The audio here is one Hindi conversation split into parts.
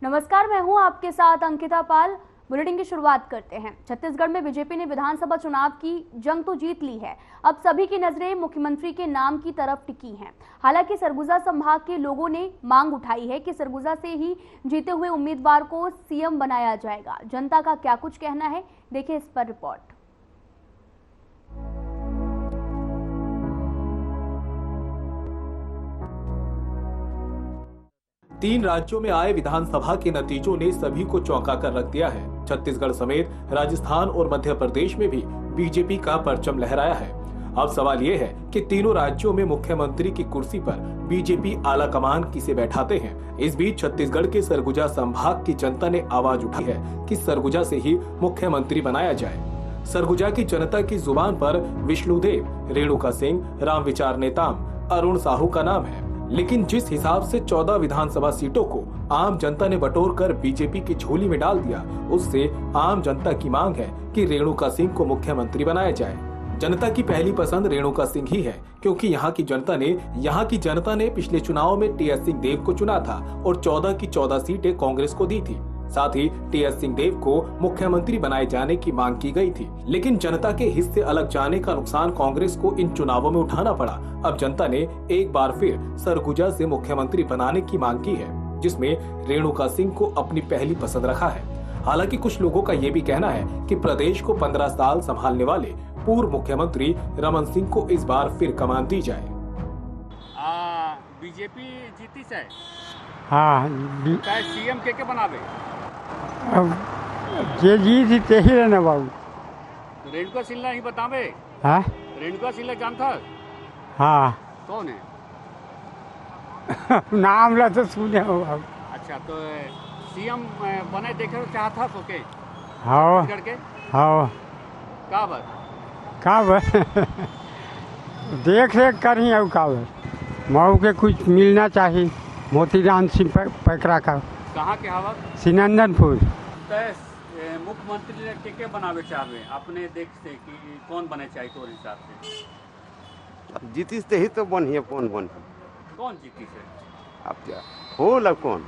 नमस्कार, मैं हूं आपके साथ अंकिता पाल। बुलेटिन की शुरुआत करते हैं। छत्तीसगढ़ में बीजेपी ने विधानसभा चुनाव की जंग तो जीत ली है। अब सभी की नजरें मुख्यमंत्री के नाम की तरफ टिकी हैं। हालांकि सरगुजा संभाग के लोगों ने मांग उठाई है कि सरगुजा से ही जीते हुए उम्मीदवार को सीएम बनाया जाएगा। जनता का क्या कुछ कहना है, देखिए इस पर रिपोर्ट। तीन राज्यों में आए विधानसभा के नतीजों ने सभी को चौंका कर रख दिया है। छत्तीसगढ़ समेत राजस्थान और मध्य प्रदेश में भी बीजेपी का परचम लहराया है। अब सवाल ये है कि तीनों राज्यों में मुख्यमंत्री की कुर्सी पर बीजेपी आला कमान किसे बैठाते हैं। इस बीच छत्तीसगढ़ के सरगुजा संभाग की जनता ने आवाज उठाई है कि सरगुजा से ही मुख्यमंत्री बनाया जाए। सरगुजा की जनता की जुबान पर विष्णुदेव, रेणुका सिंह, रामविचार नेताम, अरुण साहू का नाम है। लेकिन जिस हिसाब से 14 विधानसभा सीटों को आम जनता ने बटोर कर बीजेपी की झोली में डाल दिया, उससे आम जनता की मांग है कि रेणुका सिंह को मुख्यमंत्री बनाया जाए। जनता की पहली पसंद रेणुका सिंह ही है, क्योंकि यहाँ की जनता ने पिछले चुनाव में टीएस सिंहदेव को चुना था और 14 की 14 सीटें कांग्रेस को दी थी। साथ ही टीएस सिंहदेव को मुख्यमंत्री बनाए जाने की मांग की गई थी, लेकिन जनता के हिस्से अलग जाने का नुकसान कांग्रेस को इन चुनावों में उठाना पड़ा। अब जनता ने एक बार फिर सरगुजा से मुख्यमंत्री बनाने की मांग की है, जिसमें रेणुका सिंह को अपनी पहली पसंद रखा है। हालांकि कुछ लोगों का ये भी कहना है कि प्रदेश को 15 साल संभालने वाले पूर्व मुख्यमंत्री रमन सिंह को इस बार फिर कमान दी जाए। बीजेपी जीती से सीएम के बनावे अब जे जीत ते ही रहना बाबू। तो रेणुका सिंह नहीं बतावे। हाँ, रेणुका सिंह जानता? हाँ कौन है? नाम ला तो सुने हो बाबू। अच्छा, तो सीएम बने देखे चाहता तो के? हाँ के हाँ का बर देख रेख करी अब का बर मऊ के कुछ मिलना चाहिए। मोतीराम सिंह पैकरा का कहाँ के हवा? सिनंदनपुर। मुख्यमंत्री के बनावे चाहे अपने देख से कि कौन बने चाहिए तो हिसाब से? जीती से ही तो बनिए। कौन जीती से? अब क्या फूल अब कौन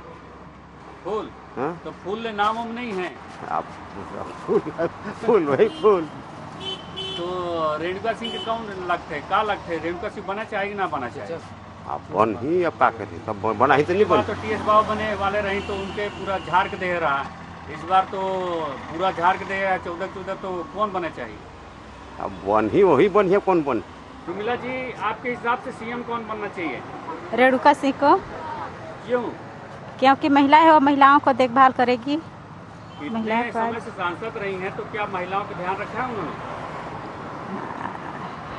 फूल? हाँ? तो फूल ले नाम हम नहीं है। अब फूल वही फूल। तो रेणुका सिंह के कौन लगते है? का लगते है रेणुका सिंह बना चाहिए कि ना बना चाहिए? अब बन ही अब का करे, तब बना ही तो नहीं बन। तो टीएस बाबू बने वाले रही तो उनके पूरा झाड़ के दे रहा। इस बार तो पूरा झाड़ के दे 14 तो कौन बने चाहिए? अब बन ही वही बन है। कौन बन? सुमिला जी, आपके हिसाब से सीएम कौन बनना चाहिए? रेणुका सिंह को। क्यों? क्योंकि महिला है और महिलाओं को देखभाल करेगी। इतने समय से सांसद रही हैं तो क्या महिलाओं का ध्यान रखा है उन्होंने?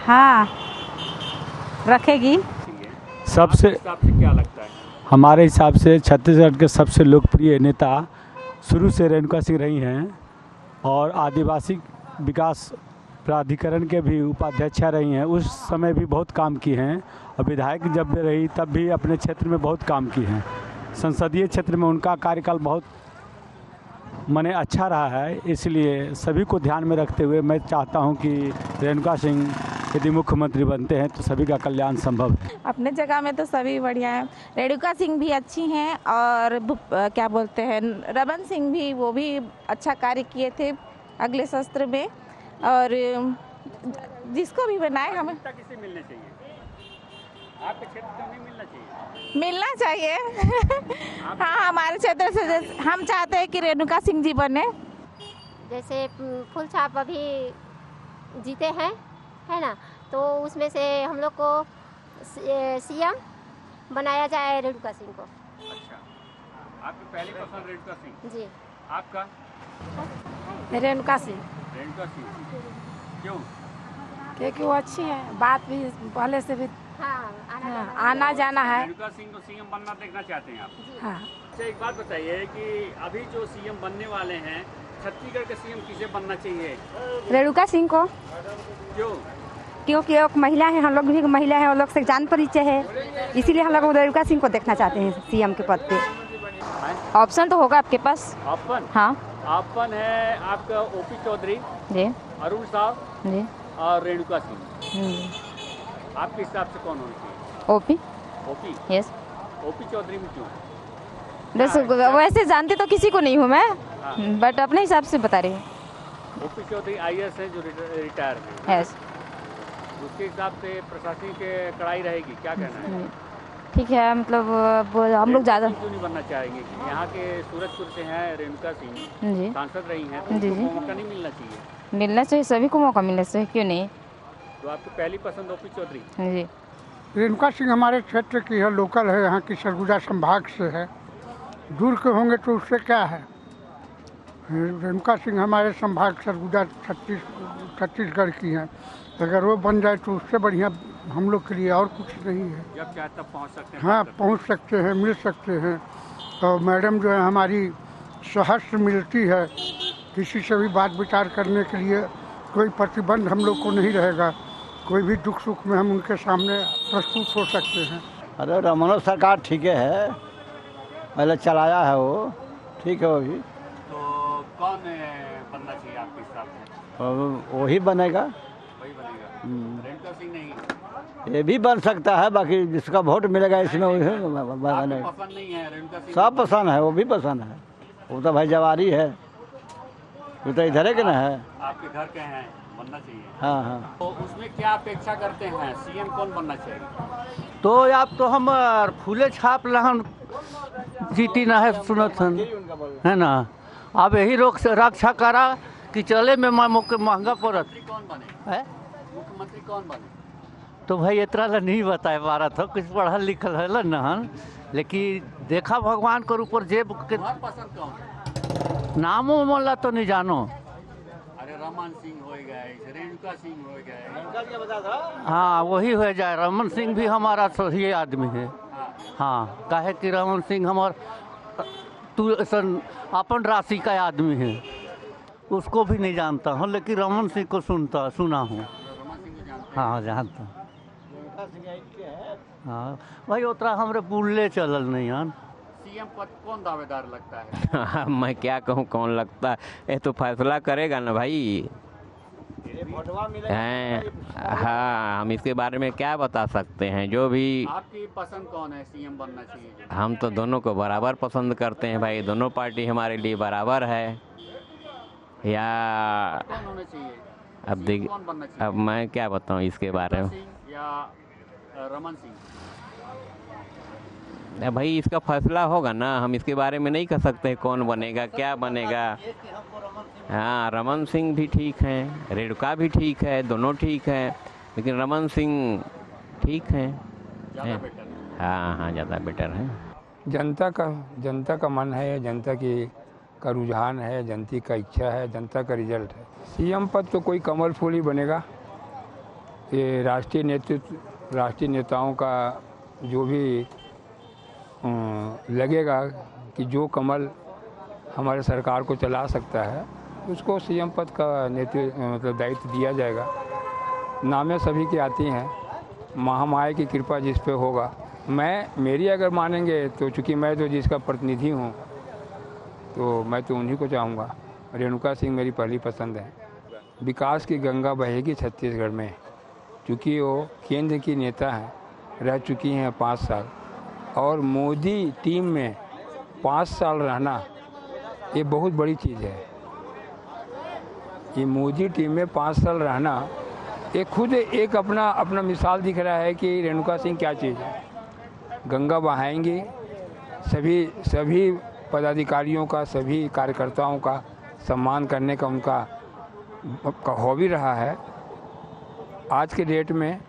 हाँ, रखेगी। सबसे क्या लगता है? हमारे हिसाब से छत्तीसगढ़ के सबसे लोकप्रिय नेता शुरू से रेणुका सिंह रही हैं और आदिवासी विकास प्राधिकरण के भी उपाध्यक्ष रही हैं। उस समय भी बहुत काम की हैं और विधायक जब भी रही तब भी अपने क्षेत्र में बहुत काम की हैं। संसदीय क्षेत्र में उनका कार्यकाल बहुत माने अच्छा रहा है। इसलिए सभी को ध्यान में रखते हुए मैं चाहता हूं कि रेणुका सिंह यदि मुख्यमंत्री बनते हैं तो सभी का कल्याण संभव है। अपने जगह में तो सभी बढ़िया है। रेणुका सिंह भी अच्छी हैं और क्या बोलते हैं रमन सिंह भी, वो भी अच्छा कार्य किए थे अगले सत्र में। और जिसको भी बनाए हमें किसे मिलने चाहिए? आपके क्षेत्र से नहीं मिलना चाहिए? मिलना चाहिए। हाँ, हमारे क्षेत्र से हम चाहते हैं कि रेणुका सिंह जी बने। जैसे फूल छाप अभी जीते हैं, है ना, तो उसमें से हम लोग को सीएम बनाया जाए रेणुका सिंह को। अच्छा, आपकी पहली पसंद रेणुका सिंह जी। आपका? रेणुका सिंह। रेणुका सिंह क्यों? क्योंकि वो अच्छी है, बात भी पहले से भी आना जाना है। रेणुका सिंह को सीएम बनना देखना चाहते हैं आप? हाँ। अच्छा, एक बात बताइए कि अभी जो सीएम बनने वाले हैं छत्तीसगढ़ के सीएम किसे बनना चाहिए? रेणुका सिंह को। क्यों? क्योंकि एक महिला है, हम लोग भी महिला है, हम लोग से जान परिचय है, इसीलिए हम लोग रेणुका सिंह को देखना चाहते हैं सीएम के पद पे। ऑप्शन तो होगा आपके पास? ऑप्शन? हाँ, ऑप्शन है आपका ओपी चौधरी जी, अरुण साहब जी, और रेणुका सिंह। आपके हिसाब से कौन होना चाहिए? ओपी। ओपी? यस। ओपी चौधरी में क्यों? वैसे जानते तो किसी को नहीं हूँ मैं, बट अपने हिसाब से बता रही हूँ। ओपी चौधरी IAS है जो रिटायर है, यस, उसके हिसाब से प्रशासनिक कड़ाई रहेगी, क्या कहना है? ठीक है, मतलब हम लोग ज़्यादा क्यों नहीं बनना चाहेंगे? कि यहाँ के सूरजपुर से हैं रेणुका सिंह, जी सांसद रही हैं, तो जी उनको जी मौका नहीं मिलना चाहिए? मिलना चाहिए, सभी को मौका मिलना चाहिए, क्यों नहीं। तो आपकी पहली पसंद ओपी चौधरी? जी, रेणुका सिंह हमारे क्षेत्र की है, लोकल है, यहाँ की सरगुजा संभाग से है। दूर के होंगे तो उससे क्या है। रेणुका सिंह हमारे संभाग सरगुजा छत्तीसगढ़ की हैं। अगर वो बन जाए तो उससे बढ़िया हम लोग के लिए और कुछ नहीं है। जब चाहे तब पहुँच सकते हैं? हाँ, पहुँच सकते हैं, मिल सकते हैं। और मैडम जो है हमारी सहर्ष मिलती है, किसी से भी बात विचार करने के लिए कोई प्रतिबंध हम लोग को नहीं रहेगा। कोई भी दुख सुख में हम उनके सामने प्रस्तुत हो सकते हैं। अरे रमन सरकार ठीक है, पहले चलाया है वो, ठीक है वो भी। तो कौन बनना चाहिए आपके हिसाब से? वही बनेगा, वही बनेगा, रेणुका सिंह नहीं? ये भी बन सकता है, बाकी जिसका वोट मिलेगा इसमें वही आपको बनेगा। पसंद नहीं है रेणुका सिंह? सब पसंद है, वो भी पसंद है, वो तो भाई जवारी है, वो तो इधर है कि ना है। आपके घर के हैं, बनना चाहिए। हाँ हाँ, तो उसमें क्या अपेक्षा करते हैं, CM कौन बनना चाहिए? तो आप तो हम फूले छाप लहन जीती ना है सुनत हन, है ना। अब यही रोग से रक्षा करा कि चले में महंगा पड़त कौन बने है। मुख्यमंत्री कौन बने? तो भाई इतना ला नहीं बताए पारा था, कुछ पढ़ल लिखल है ना, लेकिन देखा भगवान के ऊपर जेब के पसंद कौन है? नामों मोला तो नहीं जानो। अरे रमन सिंह हो गए, रेणुका सिंह हो गए। हाँ वही हो जाए, रमन सिंह भी हमारा सही आदमी है। हाँ, काहे कि रमन सिंह हमार अपन राशि का आदमी है, उसको भी नहीं जानता हूँ, लेकिन रमन सिंह को सुना हूँ। हाँ जानता हूँ। हाँ भाई उतना हमरे बुल्ले चलल नहीं हन। CM पद कौन दावेदार लगता है? मैं क्या कहूँ कौन लगता है, ये तो फैसला करेगा ना भाई। हैं, हाँ हम इसके बारे में क्या बता सकते हैं। जो भी आपकी पसंद कौन है CM बनना चाहिए? हम तो दोनों को बराबर पसंद करते हैं भाई, दोनों पार्टी हमारे लिए बराबर है। या कौन होना चाहिए? अब देख, कौन बनना चाहिए? अब मैं क्या बताऊँ इसके बारे में। या रमन सिंह? भाई इसका फैसला होगा ना, हम इसके बारे में नहीं कह सकते कौन बनेगा क्या बनेगा। हाँ रमन सिंह भी ठीक हैं, रेणुका भी ठीक है, दोनों ठीक है, लेकिन रमन सिंह ठीक हैं। हाँ हाँ ज़्यादा बेटर है। जनता का मन है, जनता का रुझान है, जनता का इच्छा है, जनता का रिजल्ट है। CM पद तो कोई कमल फूल ही बनेगा। ये राष्ट्रीय नेताओं का जो भी लगेगा कि जो कमल हमारे सरकार को चला सकता है, उसको CM पद का मतलब दायित्व दिया जाएगा। नामें सभी की आती हैं, महामाया की कृपा जिस पे होगा। मेरी अगर मानेंगे तो चूँकि मैं तो जिसका प्रतिनिधि हूँ, तो मैं तो उन्हीं को चाहूँगा। रेणुका सिंह मेरी पहली पसंद है। विकास की गंगा बहेगी छत्तीसगढ़ में, चूँकि वो केंद्र की नेता हैं, रह चुकी हैं 5 साल, और मोदी टीम में 5 साल रहना ये बहुत बड़ी चीज़ है। ये मोदी टीम में 5 साल रहना ये खुद एक अपना मिसाल दिख रहा है कि रेणुका सिंह क्या चीज़ है। गंगा बहाएंगी, सभी पदाधिकारियों का, सभी कार्यकर्ताओं का सम्मान करने का उनका हॉबी रहा है। आज के डेट में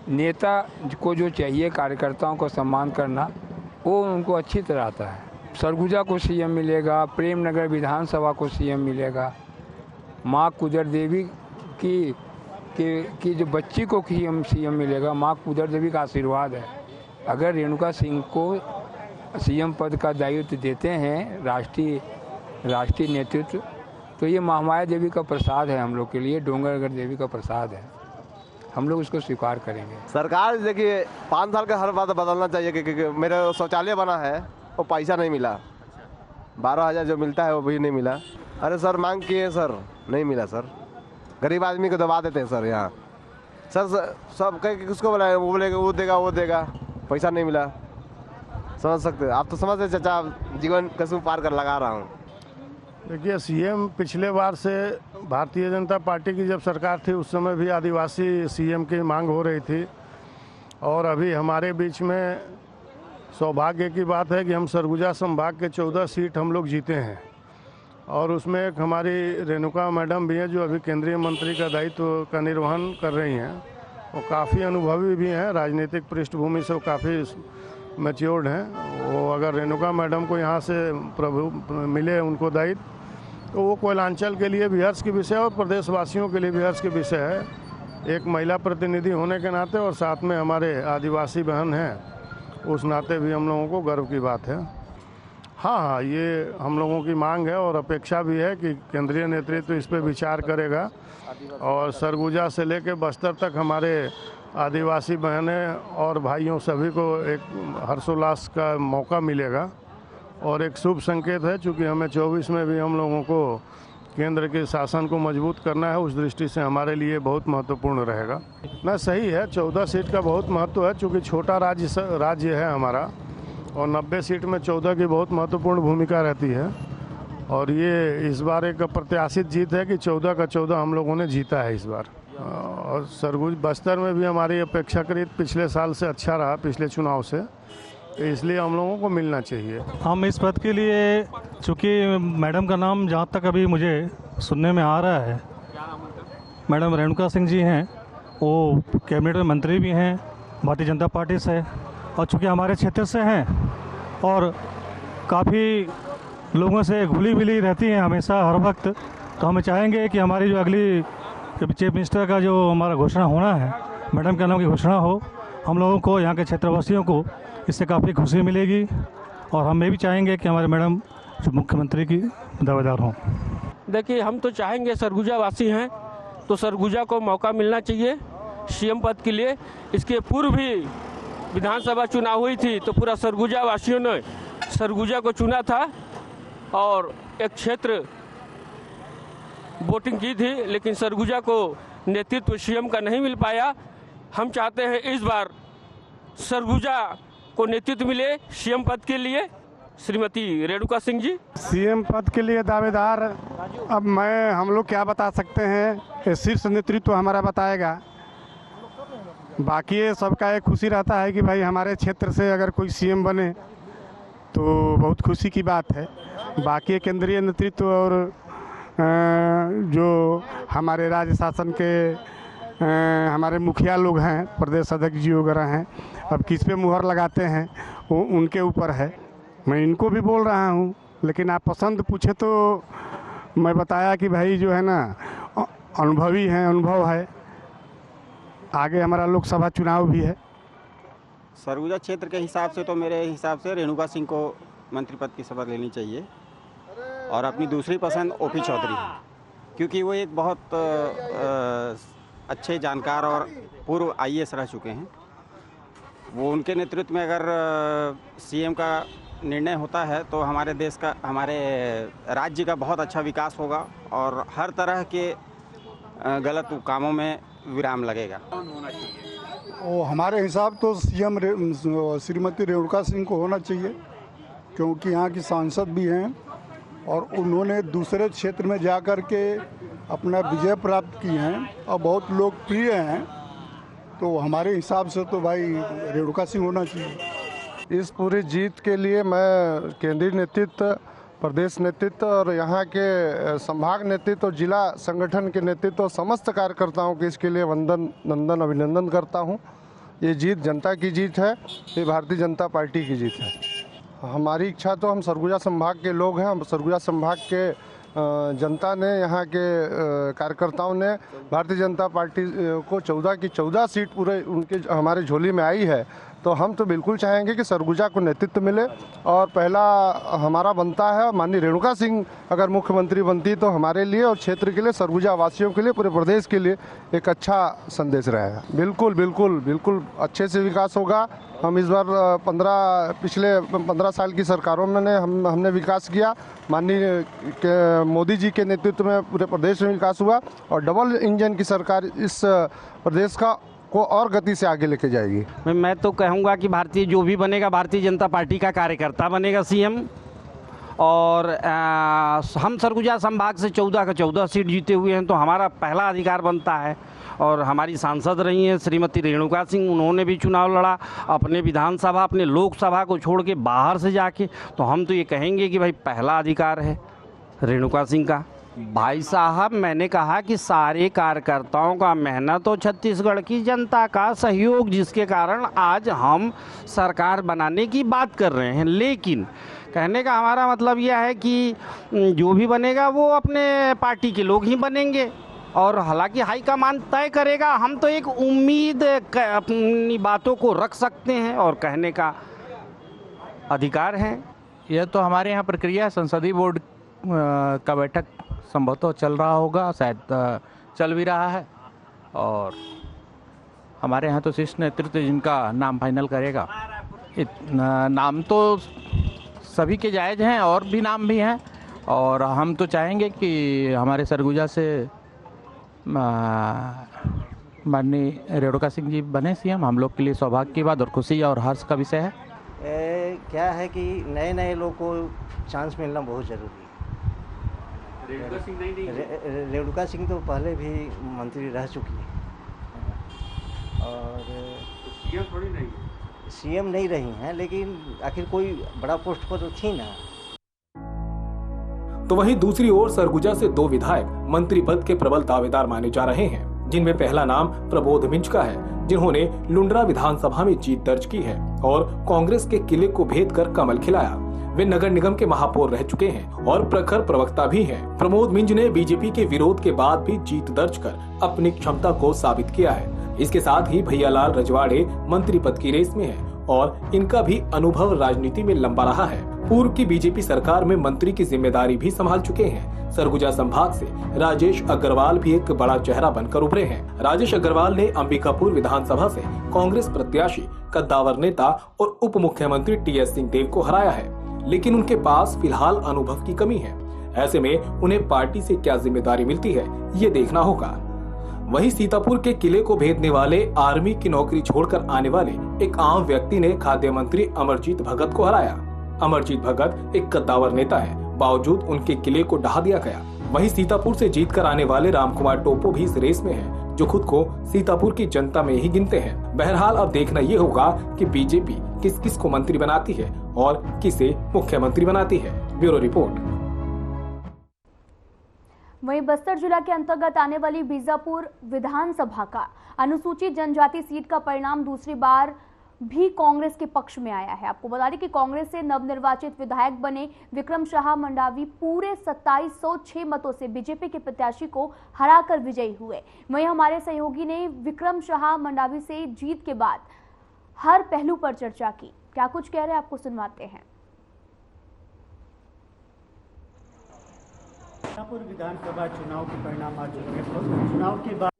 नेता को जो चाहिए कार्यकर्ताओं को सम्मान करना, वो उनको अच्छी तरह आता है। सरगुजा को CM मिलेगा, प्रेमनगर विधानसभा को CM मिलेगा, माँ कुदर देवी की जो बच्ची को CM मिलेगा, माँ कुदर देवी का आशीर्वाद है। अगर रेणुका सिंह को CM पद का दायित्व देते हैं राष्ट्रीय नेतृत्व, तो ये महामाया देवी का प्रसाद है हम लोग के लिए, डोंगरगढ़ देवी का प्रसाद है। हम लोग उसको स्वीकार करेंगे। सरकार देखिए 5 साल का हर बात बदलना चाहिए कि मेरा शौचालय बना है वो पैसा नहीं मिला, 12,000 जो मिलता है वो भी नहीं मिला। अरे सर मांग किए सर, नहीं मिला सर, गरीब आदमी को दबा देते हैं सर यहाँ। सर सब कह किसको बोला, वो बोलेगा वो देगा, पैसा नहीं मिला। समझ सकते हैं आप तो समझ रहे चाचा, जीवन कसम पार कर लगा रहा हूँ। देखिए सीएम पिछले बार से भारतीय जनता पार्टी की जब सरकार थी उस समय भी आदिवासी सीएम की मांग हो रही थी, और अभी हमारे बीच में सौभाग्य की बात है कि हम सरगुजा संभाग के 14 सीट हम लोग जीते हैं, और उसमें एक हमारी रेणुका मैडम भी हैं जो अभी केंद्रीय मंत्री का दायित्व का निर्वहन कर रही हैं। वो काफ़ी अनुभवी भी हैं, राजनीतिक पृष्ठभूमि से वो काफ़ी मैच्योर्ड हैं। वो अगर रेणुका मैडम को यहाँ से मिले उनको दायित्व, तो वो कोयलांचल के लिए भी हर्ष की विषय और प्रदेशवासियों के लिए भी हर्ष की विषय है। एक महिला प्रतिनिधि होने के नाते और साथ में हमारे आदिवासी बहन हैं उस नाते भी हम लोगों को गर्व की बात है। हाँ, ये हम लोगों की मांग है और अपेक्षा भी है कि केंद्रीय नेतृत्व इस पर विचार करेगा, और सरगुजा से लेकर बस्तर तक हमारे आदिवासी बहनें और भाइयों सभी को एक हर्षोल्लास का मौका मिलेगा, और एक शुभ संकेत है। चूँकि हमें 24 में भी हम लोगों को केंद्र के शासन को मजबूत करना है, उस दृष्टि से हमारे लिए बहुत महत्वपूर्ण रहेगा। ना सही है, 14 सीट का बहुत महत्व है, चूँकि छोटा राज्य है हमारा, और 90 सीट में 14 की बहुत महत्वपूर्ण भूमिका रहती है। और ये इस बार एक प्रत्याशित जीत है कि 14 का 14 हम लोगों ने जीता है इस बार। और सरगुजा बस्तर में भी हमारी अपेक्षाकृत पिछले साल से अच्छा रहा, पिछले चुनाव से, इसलिए हम लोगों को मिलना चाहिए। हम इस पद के लिए, चूँकि मैडम का नाम जहाँ तक अभी मुझे सुनने में आ रहा है, मैडम रेणुका सिंह जी हैं, वो कैबिनेट में मंत्री भी हैं भारतीय जनता पार्टी से, और चूँकि हमारे क्षेत्र से हैं और काफ़ी लोगों से घुली मिली रहती हैं हमेशा हर वक्त, तो हम चाहेंगे कि हमारी जो अगली चीफ मिनिस्टर का जो हमारा घोषणा होना है, मैडम के नाम की घोषणा हो, हम लोगों को यहाँ के क्षेत्रवासियों को इससे काफ़ी खुशी मिलेगी, और हम ये भी चाहेंगे कि हमारे मैडम जो मुख्यमंत्री की दावेदार हों। देखिए, हम तो चाहेंगे, सरगुजा वासी हैं तो सरगुजा को मौका मिलना चाहिए सीएम पद के लिए। इसके पूर्व भी विधानसभा चुनाव हुई थी तो पूरा सरगुजा वासियों ने सरगुजा को चुना था, और एक क्षेत्र वोटिंग की थी, लेकिन सरगुजा को नेतृत्व सीएम का नहीं मिल पाया। हम चाहते हैं इस बार सरगुजा को नेतृत्व मिले सीएम पद के लिए। श्रीमती रेणुका सिंह जी सीएम पद के लिए दावेदार, अब हम लोग क्या बता सकते हैं, शीर्ष नेतृत्व हमारा बताएगा। बाकी ये सबका एक खुशी रहता है कि भाई हमारे क्षेत्र से अगर कोई सीएम बने तो बहुत खुशी की बात है। बाकी केंद्रीय नेतृत्व और जो हमारे राज्य शासन के हमारे मुखिया लोग हैं, प्रदेश अध्यक्ष जी वगैरह हैं, अब किस पे मुहर लगाते हैं वो उनके ऊपर है। मैं इनको भी बोल रहा हूँ, लेकिन आप पसंद पूछे तो मैं बताया कि भाई जो है ना अनुभवी हैं, अनुभव है। आगे हमारा लोकसभा चुनाव भी है। सरगुजा क्षेत्र के हिसाब से तो मेरे हिसाब से रेणुका सिंह को मंत्री पद की शपथ लेनी चाहिए, और अपनी दूसरी पसंद ओपी चौधरी है, क्योंकि वो एक बहुत अच्छे जानकार और पूर्व आईएएस रह चुके हैं। वो उनके नेतृत्व में अगर सीएम का निर्णय होता है तो हमारे देश का, हमारे राज्य का बहुत अच्छा विकास होगा, और हर तरह के गलत कामों में विराम लगेगा। वो हमारे हिसाब तो सीएम श्रीमती रेणुका सिंह को होना चाहिए, क्योंकि यहाँ की सांसद भी हैं और उन्होंने दूसरे क्षेत्र में जा कर के अपना विजय प्राप्त की हैं और बहुत लोकप्रिय हैं। तो हमारे हिसाब से तो भाई रेणुका सिंह होना चाहिए। इस पूरी जीत के लिए मैं केंद्रीय नेतृत्व, प्रदेश नेतृत्व और यहाँ के संभाग नेतृत्व और जिला संगठन के नेतृत्व, समस्त कार्यकर्ताओं के इसके लिए नंदन अभिनंदन करता हूँ। ये जीत जनता की जीत है, ये भारतीय जनता पार्टी की जीत है। हमारी इच्छा तो, हम सरगुजा संभाग के लोग हैं, हम सरगुजा संभाग के जनता ने, यहाँ के कार्यकर्ताओं ने भारतीय जनता पार्टी को 14 की 14 सीट पूरे उनके हमारे झोली में आई है, तो हम तो बिल्कुल चाहेंगे कि सरगुजा को नेतृत्व मिले। और पहला हमारा बनता है, माननीय रेणुका सिंह अगर मुख्यमंत्री बनती तो हमारे लिए और क्षेत्र के लिए, सरगुजा वासियों के लिए, पूरे प्रदेश के लिए एक अच्छा संदेश रहेगा। बिल्कुल बिल्कुल बिल्कुल अच्छे से विकास होगा। हम इस बार पिछले 15 साल की सरकारों में हमने विकास किया। माननीय मोदी जी के नेतृत्व में पूरे प्रदेश में विकास हुआ, और डबल इंजन की सरकार इस प्रदेश का को और गति से आगे लेके जाएगी। मैं तो कहूँगा कि जो भी बनेगा भारतीय जनता पार्टी का कार्यकर्ता बनेगा सीएम। और हम सरगुजा संभाग से 14 का 14 सीट जीते हुए हैं, तो हमारा पहला अधिकार बनता है। और हमारी सांसद रही हैं श्रीमती रेणुका सिंह, उन्होंने भी चुनाव लड़ा अपने विधानसभा, अपने लोकसभा को छोड़ के बाहर से जाके। तो हम तो ये कहेंगे कि भाई पहला अधिकार है रेणुका सिंह का। भाई साहब, मैंने कहा कि सारे कार्यकर्ताओं का मेहनत और छत्तीसगढ़ की जनता का सहयोग, जिसके कारण आज हम सरकार बनाने की बात कर रहे हैं। लेकिन कहने का हमारा मतलब यह है कि जो भी बनेगा वो अपने पार्टी के लोग ही बनेंगे, और हालांकि हाईकमान तय करेगा। हम तो एक उम्मीद अपनी बातों को रख सकते हैं और कहने का अधिकार है। यह तो हमारे यहाँ प्रक्रिया संसदीय बोर्ड का बैठक संभवतः चल रहा होगा, शायद चल भी रहा है। और हमारे यहाँ तो शीर्ष नेतृत्व जिनका नाम फाइनल करेगा। नाम तो सभी के जायज़ हैं और भी नाम भी हैं, और हम तो चाहेंगे कि हमारे सरगुजा से माननीय रेणुका सिंह जी बने सीएम। हम लोग के लिए सौभाग्य की बात और खुशी और हर्ष का विषय है। क्या है कि नए लोग को चांस मिलना बहुत ज़रूरी है। रेणुका सिंह तो पहले भी मंत्री रह चुकी है, और सीएम थोड़ी नहीं है। सीएम नहीं रही हैं, लेकिन आखिर कोई बड़ा पोस्ट पर तो थी ना। तो वहीं दूसरी ओर सरगुजा से 2 विधायक मंत्री पद के प्रबल दावेदार माने जा रहे हैं, जिनमें पहला नाम प्रबोध मिंज का है, जिन्होंने लुंड्रा विधानसभा में जीत दर्ज की है और कांग्रेस के किले को भेद कर कमल खिलाया। वे नगर निगम के महापौर रह चुके हैं और प्रखर प्रवक्ता भी हैं। प्रमोद मिंज ने बीजेपी के विरोध के बाद भी जीत दर्ज कर अपनी क्षमता को साबित किया है। इसके साथ ही भैयालाल रजवाड़े मंत्री पद की रेस में हैं और इनका भी अनुभव राजनीति में लंबा रहा है। पूर्व की बीजेपी सरकार में मंत्री की जिम्मेदारी भी संभाल चुके हैं। सरगुजा संभाग से राजेश अग्रवाल भी एक बड़ा चेहरा बनकर उभरे हैं। राजेश अग्रवाल ने अंबिकापुर विधानसभा से कांग्रेस प्रत्याशी कद्दावर नेता और उप मुख्यमंत्री टीएस सिंहदेव को हराया है, लेकिन उनके पास फिलहाल अनुभव की कमी है। ऐसे में उन्हें पार्टी से क्या जिम्मेदारी मिलती है, ये देखना होगा। वहीं सीतापुर के किले को भेदने वाले आर्मी की नौकरी छोड़कर आने वाले एक आम व्यक्ति ने खाद्य मंत्री अमरजीत भगत को हराया। अमरजीत भगत एक कद्दावर नेता है, बावजूद उनके किले को ढहा दिया गया। वहीं सीतापुर से जीतकर आने वाले रामकुमार टोपो भी इस रेस में हैं, जो खुद को सीतापुर की जनता में ही गिनते हैं। बहरहाल अब देखना ये होगा कि बीजेपी किस किस को मंत्री बनाती है और किसे मुख्यमंत्री बनाती है। Bureau report. वहीं बस्तर जिला के अंतर्गत आने वाली बीजापुर विधानसभा का अनुसूचित जनजाति सीट का परिणाम दूसरी बार भी कांग्रेस के पक्ष में आया है। आपको बता दें कि कांग्रेस से नवनिर्वाचित विधायक बने विक्रम शाह मंडावी पूरे 2706 मतों से बीजेपी के प्रत्याशी को हराकर विजयी हुए। वहीं हमारे सहयोगी ने विक्रम शाह मंडावी से जीत के बाद हर पहलू पर चर्चा की। क्या कुछ कह रहे हैं, आपको सुनवाते हैं। विधानसभा चुनाव के परिणाम आ चुके हैं। चुनाव के बाद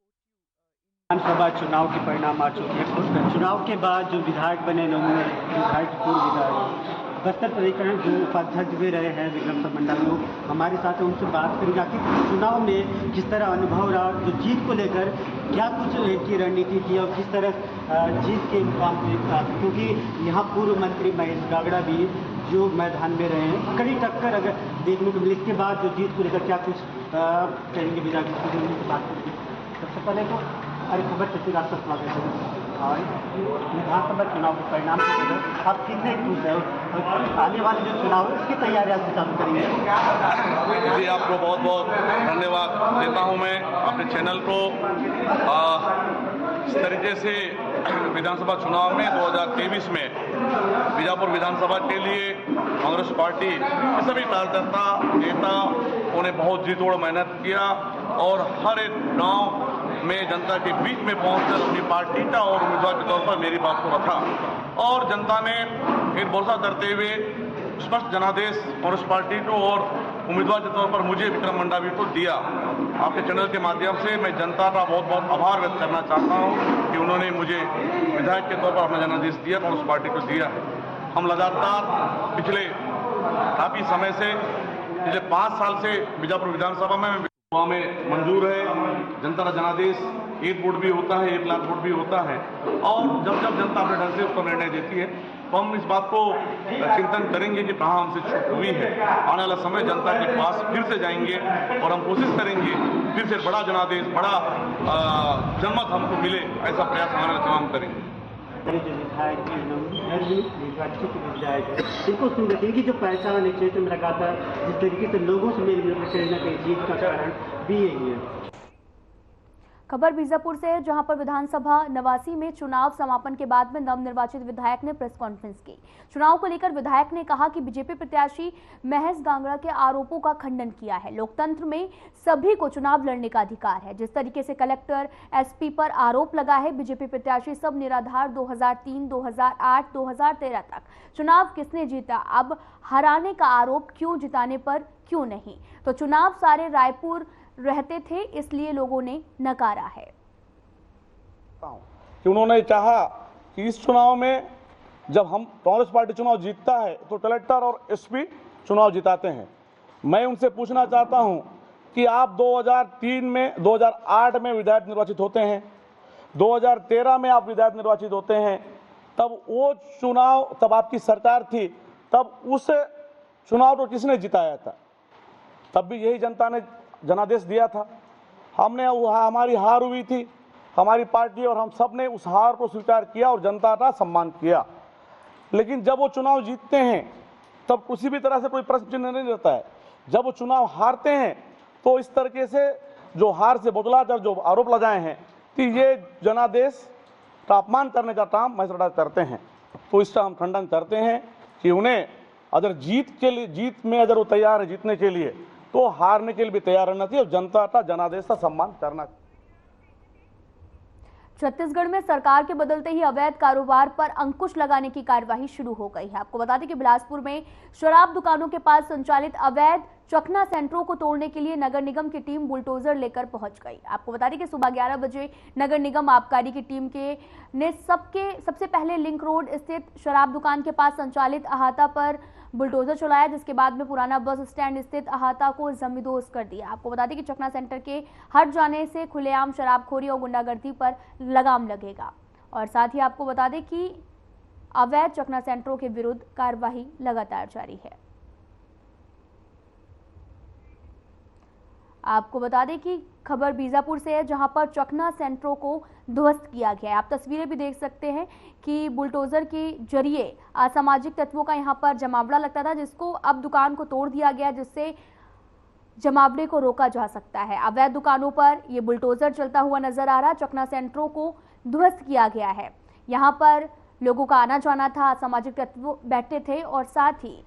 विधानसभा चुनाव के परिणाम आ चुके हैं। चुनाव के बाद जो विधायक बने विधायक पूर्व विधायक बस्तर प्राधिकरण जो उपाध्यक्ष भी रहे हैं विक्रम शाह मंडावी, लोग हमारे साथ उनसे बात करेंगे कि चुनाव में किस तरह अनुभव रहा, जो जीत को लेकर क्या कुछ की रणनीति थी और किस तरह जीत के मुकाम पर, क्योंकि यहाँ पूर्व मंत्री महेश गागड़ा भी जो मैदान में रहे हैं, कड़ी टक्कर अगर देखने को मिली। इसके बाद जो जीत को लेकर क्या कुछ करेंगे विधायक की बात करेंगे। सबसे पहले तो अरे खबर से आपका स्वागत है। और विधानसभा चुनाव के परिणाम को लेकर आप कितने खुश है और आने वाले जो चुनाव है उसकी तैयारी आप चालू करेंगे। जी, आपको बहुत बहुत धन्यवाद देता हूँ मैं अपने चैनल को। इस तरीके से विधानसभा चुनाव में 2023 में बीजापुर विधानसभा के लिए कांग्रेस पार्टी के सभी कार्यकर्ता नेता उन्हें बहुत जी तोड़ मेहनत किया और हर एक गांव में जनता के बीच में पहुंचकर अपनी पार्टी का और उम्मीदवार के तौर पर मेरी बात को रखा और जनता ने एक भरोसा करते हुए स्पष्ट जनादेश कांग्रेस पार्टी को और उम्मीदवार के तौर पर मुझे विक्रम मंडावी को दिया। आपके चैनल के माध्यम से मैं जनता का बहुत बहुत आभार व्यक्त करना चाहता हूं कि उन्होंने मुझे विधायक के तौर पर अपना जनादेश दिया, कांग्रेस पार्टी को दिया है। हम लगातार पिछले काफी समय से, पिछले 5 साल से बीजापुर विधानसभा में में मंजूर है। जनता का जनादेश 1 वोट भी होता है, 1 लाख वोट भी होता है, और जब जब जनता अपने ढंग से उसका निर्णय देती है तो हम इस बात को चिंतन करेंगे कि कहाँ हमसे चूक हुई है। आने वाला समय जनता के पास फिर से जाएंगे और हम कोशिश करेंगे फिर से बड़ा जनादेश, बड़ा जनमत हमको मिले, ऐसा प्रयास हमारा तमाम करेंगे। जो विधायक निर्वाचित विधायक है, इनको सुन इनकी जो पहचान है क्षेत्र में लगातार जिस तरीके से लोगों से मेल मिलकर कहीं ना कहीं जीत का कारण भी यही है। खबर बीजापुर से है, जहां पर विधानसभा नवासी में चुनाव समापन के बाद में नवनिर्वाचित विधायक ने प्रेस कॉन्फ्रेंस की। चुनाव को लेकर विधायक ने कहा कि बीजेपी प्रत्याशी महेश गांगड़ा के आरोपों का खंडन किया है। लोकतंत्र में सभी को चुनाव लड़ने का अधिकार है। जिस तरीके से कलेक्टर, एसपी पर आरोप लगा है, बीजेपी प्रत्याशी सब निराधार। 2003, 2008, 2013 तक चुनाव किसने जीता, अब हराने का आरोप क्यों, जिताने पर क्यों नहीं? तो चुनाव सारे रायपुर रहते थे, इसलिए लोगों ने नकारा है। कि उन्होंने चाहा कि इस चुनाव में जब हम कांग्रेस पार्टी चुनाव जीतता है तो कलेक्टर और एसपी चुनाव जिताते हैं। मैं उनसे पूछना चाहता हूं कि आप 2003 में, 2008 में विधायक निर्वाचित होते हैं, 2013 में आप विधायक निर्वाचित होते हैं, तब वो चुनाव, तब आपकी सरकार थी, तब उस चुनाव को किसने जिताया था? तब भी यही जनता ने जनादेश दिया था। हमने हमारी हार हुई थी, हमारी पार्टी और हम सब ने उस हार को स्वीकार किया और जनता का सम्मान किया। लेकिन जब वो चुनाव जीतते हैं तब किसी भी तरह से कोई प्रश्न चिन्ह नहीं रहता है। जब वो चुनाव हारते हैं तो इस तरीके से जो हार से बदला कर जो आरोप लगाए हैं कि ये जनादेश का अपमान करने का काम महेश करते हैं, तो इसका हम खंडन करते हैं कि उन्हें अगर जीत में अगर वो तैयार है जीतने के लिए, तो हारने के लिए भी तैयार रहना चाहिए और जनता का जनादेश का सम्मान करना चाहिए। छत्तीसगढ़ में सरकार के बदलते ही अवैध कारोबार पर अंकुश लगाने की कार्यवाही शुरू हो गई है। आपको बता दें कि बिलासपुर में शराब दुकानों के पास संचालित अवैध चखना सेंटरों को तोड़ने के लिए नगर निगम की टीम बुलडोजर लेकर पहुंच गई। आपको बता दें कि सुबह 11 बजे नगर निगम आबकारी की टीम ने सबसे पहले लिंक रोड स्थित शराब दुकान के पास संचालित अहाता पर बुलडोजर चलाया, जिसके बाद में पुराना बस स्टैंड स्थित अहाता को जमींदोज कर दिया। आपको बता दें कि चखना सेंटर के हट जाने से खुलेआम शराबखोरी और गुंडागर्दी पर लगाम लगेगा। और साथ ही आपको बता दें कि अवैध चखना सेंटरों के विरुद्ध कार्यवाही लगातार जारी है। आपको बता दें कि खबर बीजापुर से है, जहां पर चखना सेंटरों को ध्वस्त किया गया है। आप तस्वीरें भी देख सकते हैं कि बुलडोजर के जरिए असामाजिक तत्वों का यहां पर जमावड़ा लगता था, जिसको अब दुकान को तोड़ दिया गया, जिससे जमावड़े को रोका जा सकता है। अवैध दुकानों पर ये बुलडोजर चलता हुआ नजर आ रहा है। चखना सेंटरों को ध्वस्त किया गया है। यहाँ पर लोगों का आना जाना था, असामाजिक तत्व बैठते थे और साथ ही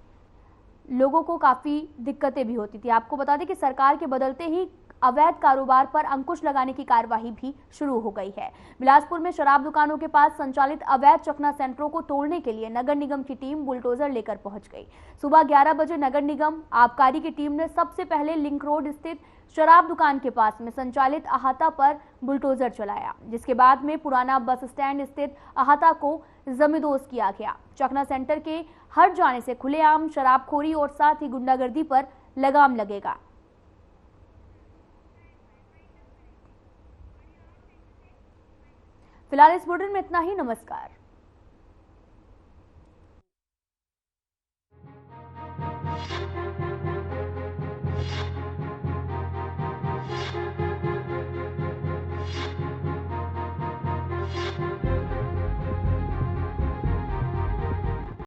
लोगों को काफी दिक्कतें भी होती थी। आपको बता दें कि सरकार के बदलते ही अवैध कारोबार पर अंकुश लगाने की कार्यवाही भी शुरू हो गई है। बिलासपुर में शराब दुकानों के पास संचालित अवैध चखना सेंटरों को तोड़ने के लिए नगर निगम की टीम बुलडोजर लेकर पहुंच गई। सुबह 11 बजे नगर निगम आबकारी की टीम ने सबसे पहले लिंक रोड स्थित शराब दुकान के पास में संचालित अहाता पर बुलडोजर चलाया, जिसके बाद में पुराना बस स्टैंड स्थित अहाता को जमींदोज किया गया। चखना सेंटर के हट जाने से खुलेआम शराबखोरी और साथ ही गुंडागर्दी पर लगाम लगेगा। फिलहाल इस बुलेटिन में इतना ही। नमस्कार।